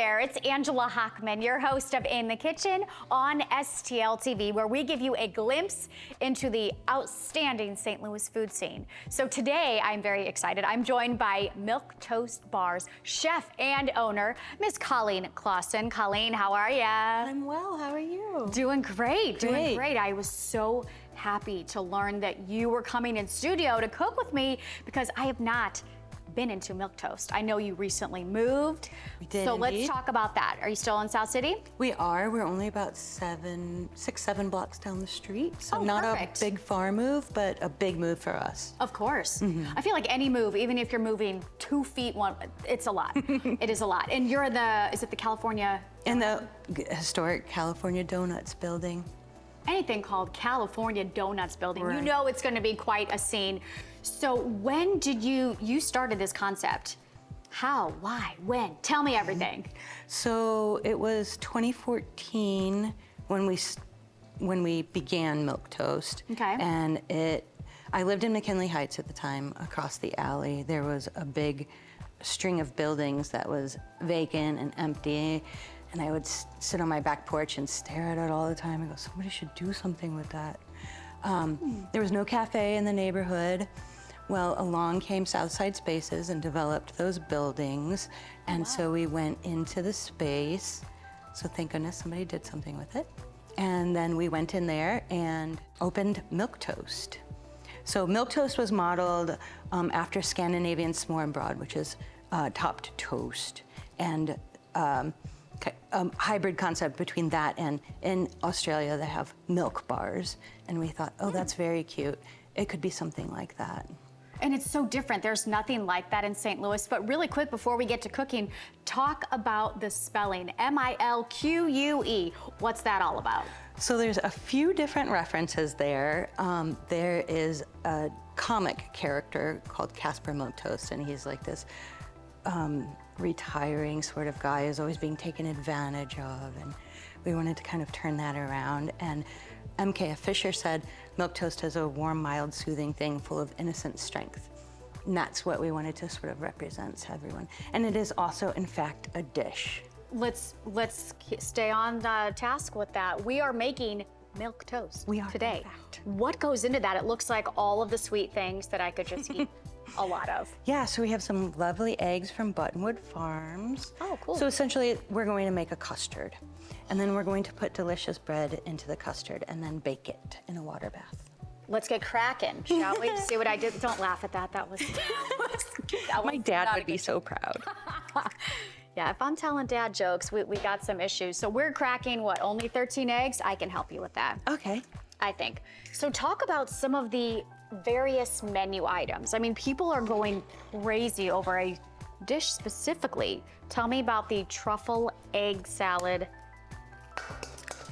there, it's Angela Hochman, your host of In the Kitchen on STLTV, where we give you a glimpse into the outstanding St. Louis food scene. So today, I'm very excited. I'm joined by Milque Toast Bar's chef and owner, Miss Colleen Clawson. Colleen, how are ya? I'm well, how are you? Doing great, doing great. I was so happy to learn that you were coming in studio to cook with me because I have not been into Milque Toast. I know you recently moved. We did, so indeed. Let's talk about that. Are you still in South City? We are. We're only about 6, 7 blocks down the street. So not perfect. A big far move, but a big move for us. Of course. I feel like any move, even if you're moving 2 feet, it's a lot. It is a lot. And you're is it the California? In the historic California Donuts building. Anything called California Donuts building, Right. you know it's gonna be quite a scene. So when did you started this concept? How, why, when? Tell me everything. So it was 2014 when we began Milque Toast. Okay. And I lived in McKinley Heights at the time. Across the alley, there was a big string of buildings that was vacant and empty. And I would sit on my back porch and stare at it all the time and go, somebody should do something with that. There was no cafe in the neighborhood. Well, along came Southside Spaces and developed those buildings. And so we went into the space. So thank goodness somebody did something with it. And then we went in there and opened Milque Toast. So Milque Toast was modeled after Scandinavian s'more and broad, which is topped toast. And a hybrid concept between that and in Australia they have milk bars. And we thought, oh, that's very cute. It could be something like that. And it's so different. There's nothing like that in St. Louis. But really quick, before we get to cooking, talk about the spelling, M-I-L-Q-U-E. What's that all about? So there's a few different references there. There is a comic character called Casper Milque Toast, and he's like this retiring sort of guy who's always being taken advantage of, and we wanted to kind of turn that around. And M.K. Fisher said, Milque Toast is a warm, mild, soothing thing full of innocent strength. And that's what we wanted to sort of represent to everyone. And it is also, in fact, a dish. Let's stay on the task with that. We are making Milque Toast today. In fact. What goes into that? It looks like all of the sweet things that I could just eat a lot of. Yeah, so we have some lovely eggs from Buttonwood Farms. Oh, cool. So essentially, we're going to make a custard. And then we're going to put delicious bread into the custard and then bake it in a water bath. Let's get cracking, shall we? See what I did? Don't laugh at that. That was My dad would be so proud. Yeah, if I'm telling dad jokes, we got some issues. So we're cracking, what, only 13 eggs? I can help you with that. Okay. I think. So talk about some of the various menu items. I mean, people are going crazy over a dish specifically. Tell me about the truffle egg salad.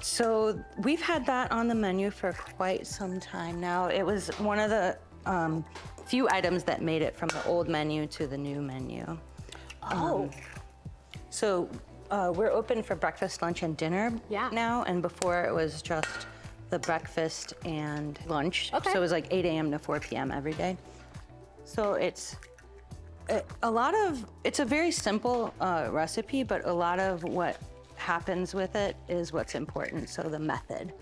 So we've had that on the menu for quite some time now. It was one of the few items that made it from the old menu to the new menu. Oh. So we're open for breakfast, lunch, and dinner now, and before it was just the breakfast and lunch. Okay. So it was like 8 a.m. to 4 p.m. every day. So it's a very simple recipe, but a lot of what happens with it is what's important, so the method.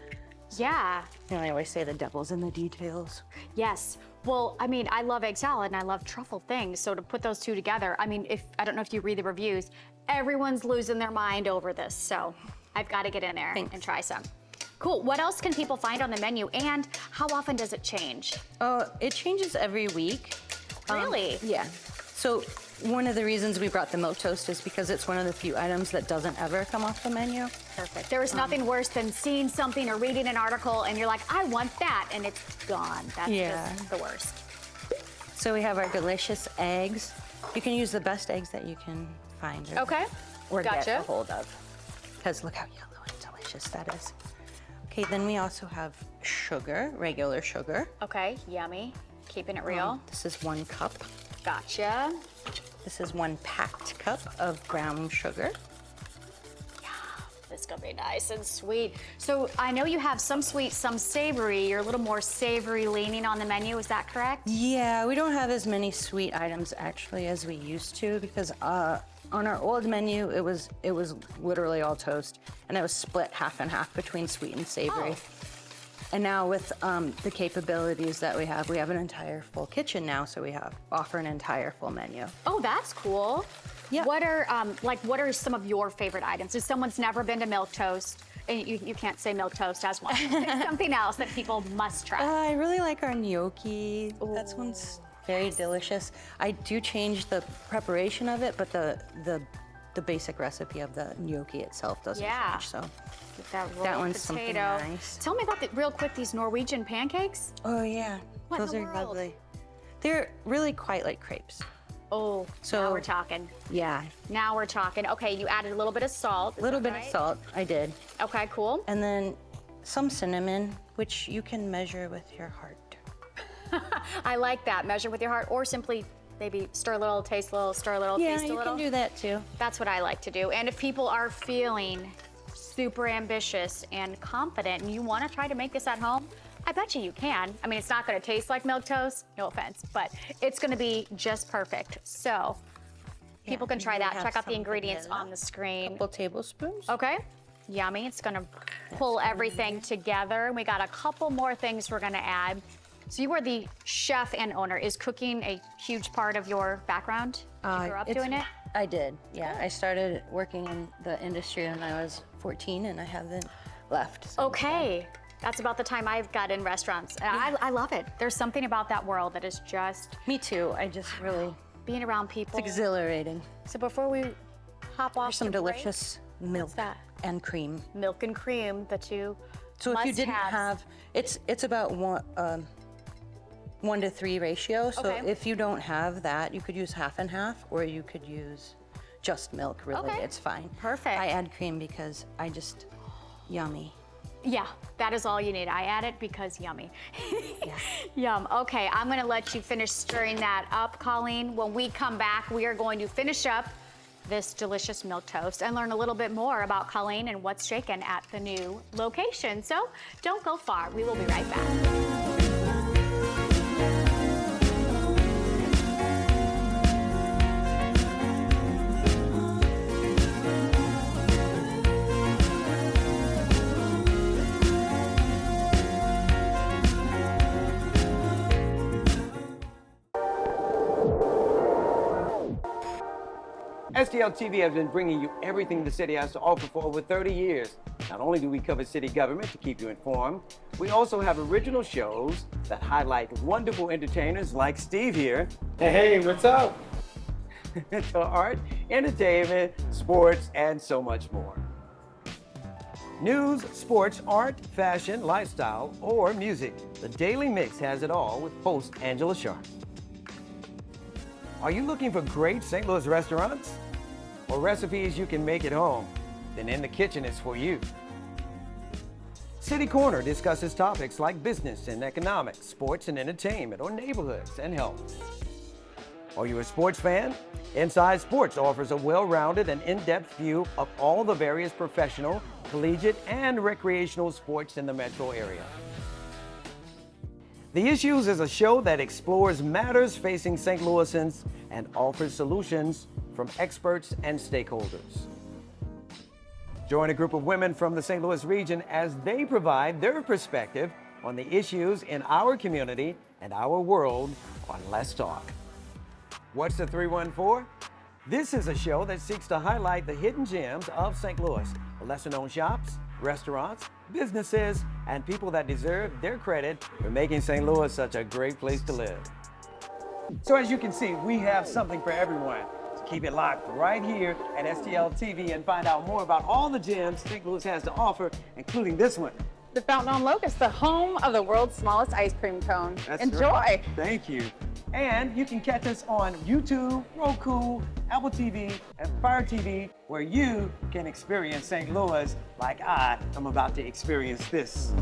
Yeah. You know, I always say the devil's in the details. Yes. Well, I mean, I love egg salad and I love truffle things. So to put those two together, I mean, I don't know if you read the reviews, everyone's losing their mind over this. So I've got to get in there and try some. Cool. What else can people find on the menu, and how often does it change? It changes every week. Really? Yeah. So one of the reasons we brought the Milque Toast is because it's one of the few items that doesn't ever come off the menu. Perfect. There is nothing worse than seeing something or reading an article and you're like, I want that, and it's gone. That's just the worst. So we have our delicious eggs. You can use the best eggs that you can find or get a hold of. Because look how yellow and delicious that is. Okay, then we also have sugar, regular sugar. Okay, yummy. Keeping it real. This is 1 cup. Gotcha. This is 1 packed cup of brown sugar. Yeah, is gonna be nice and sweet. So I know you have some sweet, some savory. You're a little more savory leaning on the menu, is that correct? Yeah, we don't have as many sweet items actually as we used to because on our old menu, it was literally all toast, and it was split half and half between sweet and savory. Oh. And now with the capabilities that we have an entire full kitchen now, so we offer an entire full menu. Oh, that's cool. Yeah. What are some of your favorite items? If someone's never been to Milque Toast, and you can't say Milque Toast as one, something else that people must try. I really like our gnocchi. That one's very delicious. I do change the preparation of it, but the basic recipe of the gnocchi itself doesn't change. So Get that rolled that one's potato. something nice. Tell me about real quick these Norwegian pancakes. Oh yeah, What in those the are world? lovely. They're really quite like crepes. Oh, So- now we're talking. Yeah, Now we're talking. Okay, you added a little bit of salt. a little is that bit of right? salt, I did. Okay, cool. And then some cinnamon, which you can measure with your heart. I like that. Measure with your heart, or simply maybe stir a little, taste a little, stir a little, Yeah, taste a you little. can do that too. That's what I like to do. And if people are feeling super ambitious and confident and you want to try to make this at home, I bet you can. I mean, it's not going to taste like Milque Toast, no offense, but it's going to be just perfect. So people can try we that. have Check out the some ingredients vanilla, on the screen. Couple tablespoons. Okay. Yummy. It's going to pull everything together. We got a couple more things we're going to add. So you are the chef and owner. Is cooking a huge part of your background? You grew up doing it? I did, yeah. I started working in the industry when I was 14 and I haven't left. since Okay. That's about the time I've got in restaurants. And I love it. There's something about that world that is just then. Me too, I just really, being around people. it's exhilarating. So before we hop off There's some to break, delicious milk that? and cream. milk and cream, the two So if you didn't must-haves. have, it's about 1 to 3 ratio. So Okay. if you don't have that, you could use half and half, or you could use just milk, really, Okay. it's fine. Perfect. I add cream because yummy. Yeah, that is all you need. I add it because yummy. Yum. Okay, I'm gonna let you finish stirring that up, Colleen. When we come back, we are going to finish up this delicious Milque Toast and learn a little bit more about Colleen and what's shaken at the new location. So don't go far. We will be right back. STLTV has been bringing you everything the city has to offer for over 30 years. Not only do we cover city government to keep you informed, we also have original shows that highlight wonderful entertainers like Steve here. Hey, what's up? To art, entertainment, sports, and so much more. News, sports, art, fashion, lifestyle, or music. The Daily Mix has it all with host Angela Sharp. Are you looking for great St. Louis restaurants? Or recipes you can make at home? Then In the Kitchen is for you. City Corner discusses topics like business and economics, sports and entertainment, or neighborhoods and health. Are you a sports fan? Inside Sports offers a well-rounded and in-depth view of all the various professional, collegiate, and recreational sports in the metro area. The Issues is a show that explores matters facing St. Louisans and offers solutions from experts and stakeholders. Join a group of women from the St. Louis region as they provide their perspective on the issues in our community and our world on Let's Talk. What's the 314? This is a show that seeks to highlight the hidden gems of St. Louis, the lesser-known shops, restaurants, businesses, and people that deserve their credit for making St. Louis such a great place to live. So as you can see, we have something for everyone. So keep it locked right here at STLTV and find out more about all the gems St. Louis has to offer, including this one. The Fountain on Locust, the home of the world's smallest ice cream cone. That's Enjoy. right. Thank you. And you can catch us on YouTube, Roku, Apple TV, and Fire TV, where you can experience St. Louis like I am about to experience this.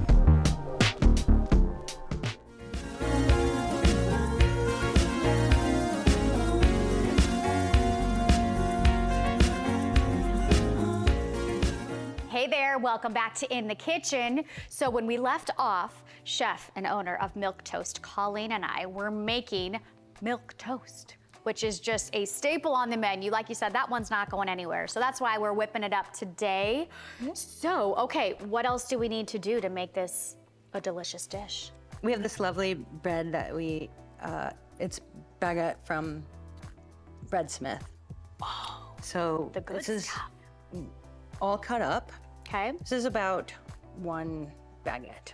Hey there, welcome back to In the Kitchen. So when we left off, chef and owner of Milque Toast, Colleen and I were making milk toast, which is just a staple on the menu. Like you said, that one's not going anywhere. So that's why we're whipping it up today. So, okay, what else do we need to do to make this a delicious dish? We have this lovely bread that it's baguette from Breadsmith. Oh, so the good this is stuff. all cut up. Okay. This is about 1 baguette.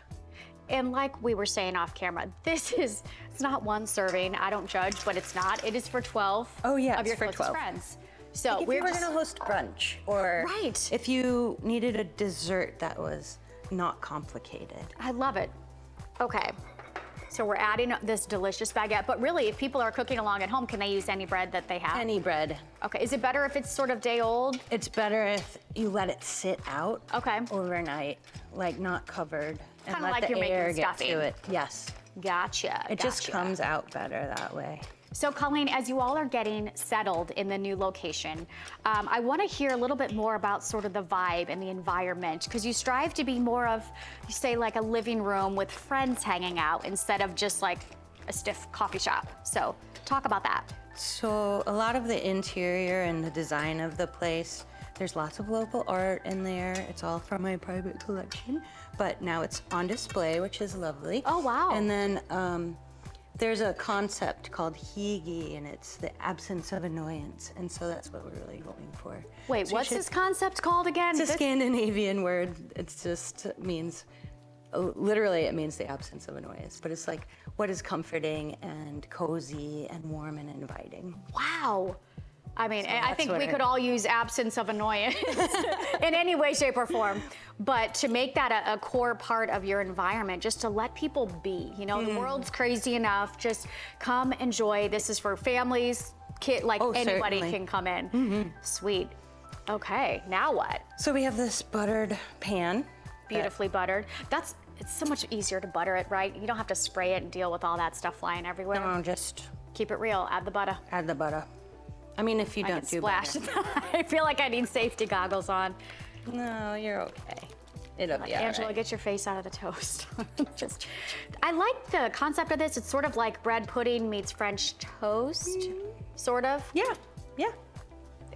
And like we were saying off camera, it's not 1 serving. I don't judge, but it's not. It is for 12 Oh, yeah, of your it's for closest 12. friends. So Like if you were gonna host brunch, or Right. if you needed a dessert that was not complicated. I love it. Okay. So we're adding this delicious baguette, but really, if people are cooking along at home, can they use any bread that they have? Any bread. Okay, is it better if it's sort of day old? It's better if you let it sit out Okay. overnight, like not covered, and Kinda let like the you're making air get stuffing. to it. Yes, Gotcha. it just gotcha. comes out better that way. So Colleen, as you all are getting settled in the new location, I want to hear a little bit more about sort of the vibe and the environment, because you strive to be more of, you say, like a living room with friends hanging out instead of just like a stiff coffee shop. So talk about that. So a lot of the interior and the design of the place, there's lots of local art in there. It's all from my private collection, but now it's on display, which is lovely. Oh, wow. And then there's a concept called higi, and it's the absence of annoyance, and so that's what we're really going for. Wait, So you what's should- this concept called again? It's a Scandinavian word. It's just means, literally it means the absence of annoyance, but it's like what is comforting and cozy and warm and inviting. Wow. I mean, I that's think what we it- could all use absence of annoyance in any way, shape, or form. But to make that a core part of your environment, just to let people be, you know, the world's crazy enough, just come enjoy. This is for families, like Oh, anybody certainly. can come in. Sweet. Okay, now what? So we have this buttered pan. Beautifully buttered. It's so much easier to butter it, right? You don't have to spray it and deal with all that stuff flying everywhere. No, just Keep it real, add the butter. add the butter. I mean, if you I don't get do splashed. butter. I feel like I need safety goggles on. No, you're okay. It'll be all Angela, right. get your face out of the toast. I like the concept of this. It's sort of like bread pudding meets French toast, sort of. Yeah, yeah,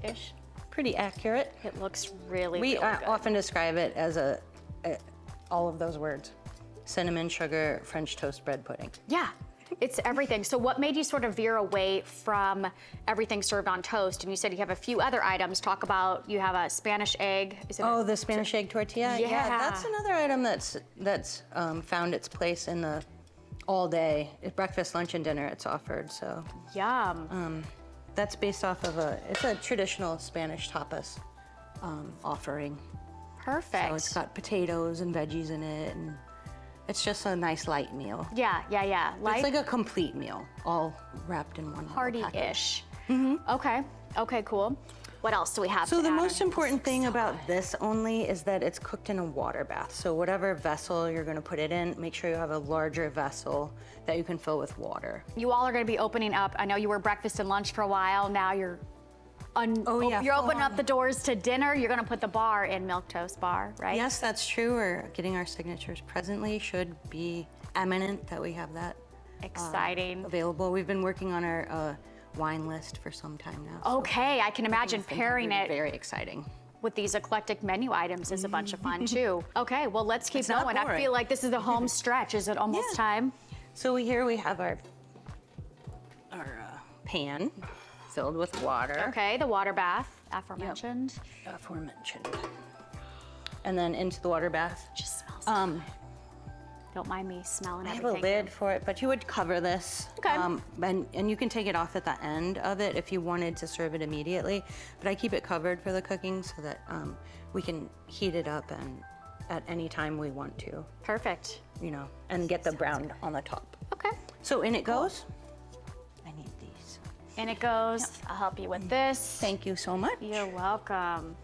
Ish. pretty accurate. It looks really, We really good. often describe it as all of those words: cinnamon, sugar, French toast, bread pudding. Yeah, it's everything. So what made you sort of veer away from everything served on toast? And you said you have a few other items. Talk about, you have a Spanish egg. Is it Oh, the Spanish egg tortilla. Yeah. That's another item that's found its place in the all day breakfast, lunch, and dinner. It's offered. So Yum. that's based off of it's a traditional Spanish tapas offering. Perfect. So it's got potatoes and veggies in it, and it's just a nice light meal. Yeah. It's like a complete meal, all wrapped in one little package. Hearty-ish. Okay, cool. What else do we have So to the add most on? important thing about this only is that it's cooked in a water bath. So whatever vessel you're gonna put it in, make sure you have a larger vessel that you can fill with water. You all are going to be opening up. I know you were breakfast and lunch for a while. Now you're you're full opening up on. the doors to dinner. You're going to put the bar in Milque Toast Bar, right? Yes, that's true. We're getting our signatures presently. Should be imminent that we have that Exciting. available. We've been working on our wine list for some time now. so Okay, I can imagine it's been pairing it very exciting. with these eclectic menu items is a bunch of fun too. Okay, well let's keep It's not going. I boring. feel like this is the home stretch. Is it almost Yeah. time? So here we have our pan filled with water. Okay, the water bath, aforementioned. Aforementioned. And then into the water bath. Just smells. Don't mind me smelling I have everything. a lid for it, but you would cover this. Okay. And you can take it off at the end of it if you wanted to serve it immediately. But I keep it covered for the cooking so that we can heat it up and at any time we want to, Perfect. and get the brown on the top. Okay. So in it goes. I need these. In it goes. I'll help you with this. Thank you so much. You're welcome.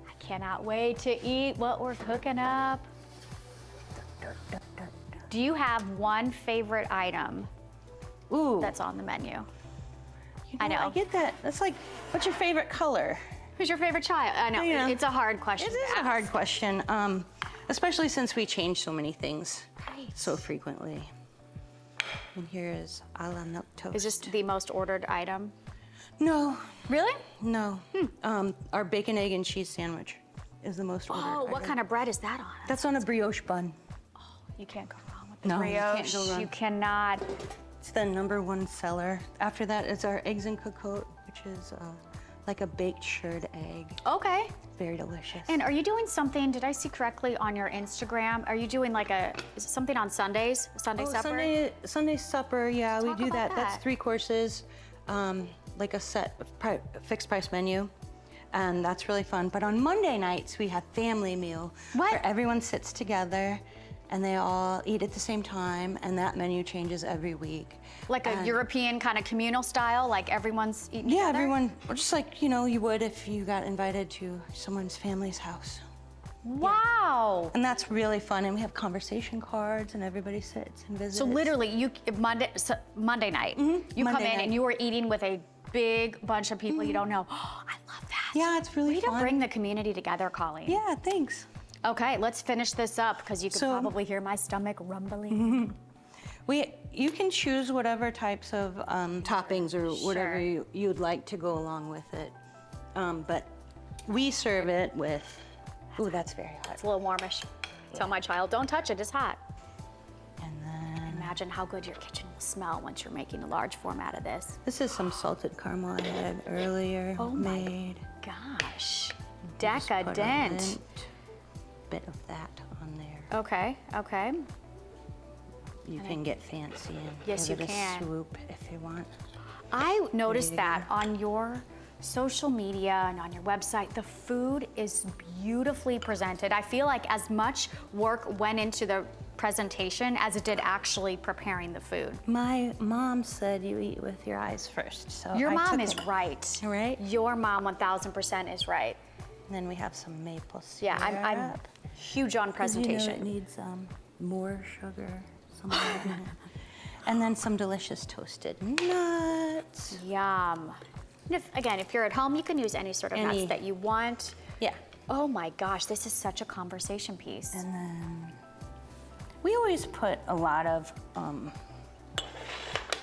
I cannot wait to eat what we're cooking up. Do you have one favorite item Ooh. that's on the menu? You I know. I get that. That's like, what's your favorite color? Who's your favorite child? I know, You know, it's a hard question. It is to a hard ask. question, especially since we change so many things Right. so frequently. And here is a la Milque Toast. Is this the most ordered item? No, Really? no. Our bacon, egg, and cheese sandwich is the most ordered. Oh, what item. kind of bread is that on? That's on a brioche bun. You can't go wrong with the No, you brioche. can't go wrong. You cannot. It's the #1 seller. After that, it's our eggs and cocotte, which is like a baked shirred egg. Okay. Very delicious. And are you doing something, did I see correctly on your Instagram? Are you doing like is it something on Sundays? Sunday supper? Sunday supper, yeah, we Talk do about that. That's that. 3 courses, like a fixed price menu. And that's really fun. But on Monday nights, we have family meal. What? Where everyone sits together and they all eat at the same time, and that menu changes every week. Like a European kind of communal style, like everyone's eating Yeah, together? everyone, just like, you know, you would if you got invited to someone's family's house. Wow. And that's really fun, and we have conversation cards, and everybody sits and visits. So literally, Monday night, you come Monday in night. and you are eating with a big bunch of people you don't know. Oh, I love that. Yeah, it's really Way fun. to bring the community together, Colleen. Yeah, thanks. Okay, let's finish this up because you could So- probably hear my stomach rumbling. You can choose whatever types of toppings or whatever Sure. you'd like to go along with it. But we serve it with, ooh, that's very hot. It's a little warmish. Tell my child, don't touch it, it's hot. And then Imagine how good your kitchen will smell once you're making a large format of this. this is some salted caramel I had earlier Oh my made. Gosh, Just put a decadent. bit of that on there. Okay, okay. You can get fancy and Yes, give you it can. a swoop if you want. I noticed you that on your social media and on your website, the food is beautifully presented. I feel like as much work went into the presentation as it did actually preparing the food. My mom said you eat with your eyes first, so Your I mom took is it. right. Right? Your mom 1000% is right. And then we have some maple syrup. Yeah, I'm huge on 'Cause you know presentation. it needs more sugar, some more in it. And then some delicious toasted nuts. Yum. And if you're at home, you can use any sort of nuts Any. that you want. Yeah. Oh my gosh, this is such a conversation piece. And then we always put a lot of,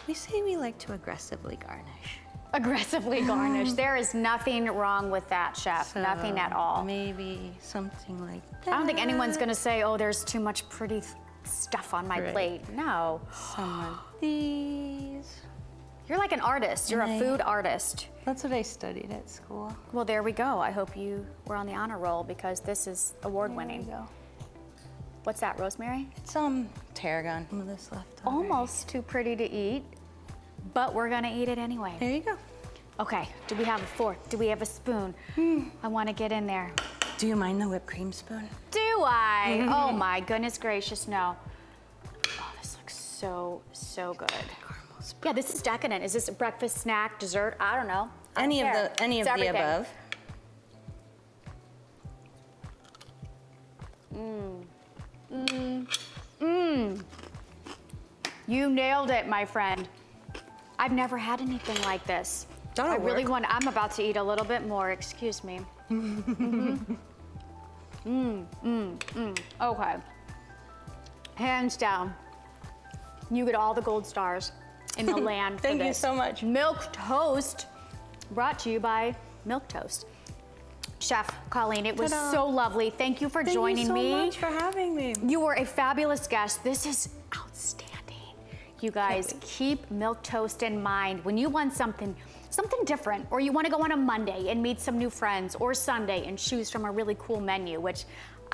we say we like to aggressively garnish. Aggressively garnished. There is nothing wrong with that, chef. Nothing at all. Maybe something like that. I don't think anyone's gonna say, oh, there's too much pretty stuff on my Right. plate. No. Some of these. You're like an artist. You're a Right. food artist. That's what I studied at school. Well, there we go. I hope you were on the honor roll because this is award winning. There we go. What's that, rosemary? It's tarragon. Some of this left over. Almost too pretty to eat, but we're gonna eat it anyway. There you go. Okay, do we have a fork? Do we have a spoon? I wanna get in there. Do you mind the whipped cream spoon? Do I? Oh my goodness gracious, no. Oh, this looks so, so good. Yeah, this is decadent. Is this a breakfast, snack, dessert? I don't know. I don't Any of care. the It's everything. above. You nailed it, my friend. I've never had anything like this. That'll I really work. I'm about to eat a little bit more, excuse me. Okay. Hands down, you get all the gold stars in the land for Thank you this. so much. Milque Toast, brought to you by Milque Toast. Chef Colleen, it was Ta-da. so lovely. Thank you for joining Thank you so me. much for having me. You were a fabulous guest. This is outstanding. You guys, keep Milque Toast in mind when you want something different, or you want to go on a Monday and meet some new friends, or Sunday and choose from a really cool menu, which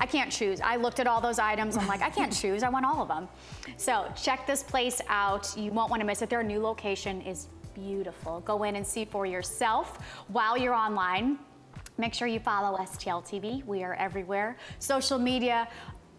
I can't choose. I looked at all those items. I'm like, I can't choose. I want all of them. So check this place out. You won't want to miss it. Their new location is beautiful. Go in and see for yourself while you're online. Make sure you follow STLTV. We are everywhere. Social media.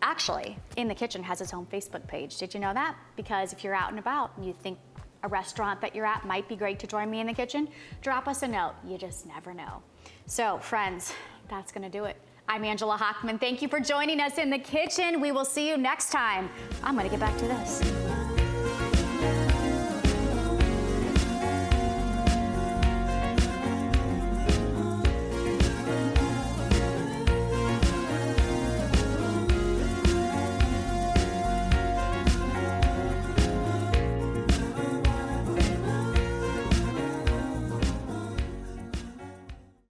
Actually, In the Kitchen has its own Facebook page. Did you know that? Because if you're out and about and you think a restaurant that you're at might be great to join me in the kitchen, drop us a note. You just never know. So, friends, that's gonna do it. I'm Angela Hochman. Thank you for joining us in the kitchen. We will see you next time. I'm gonna get back to this.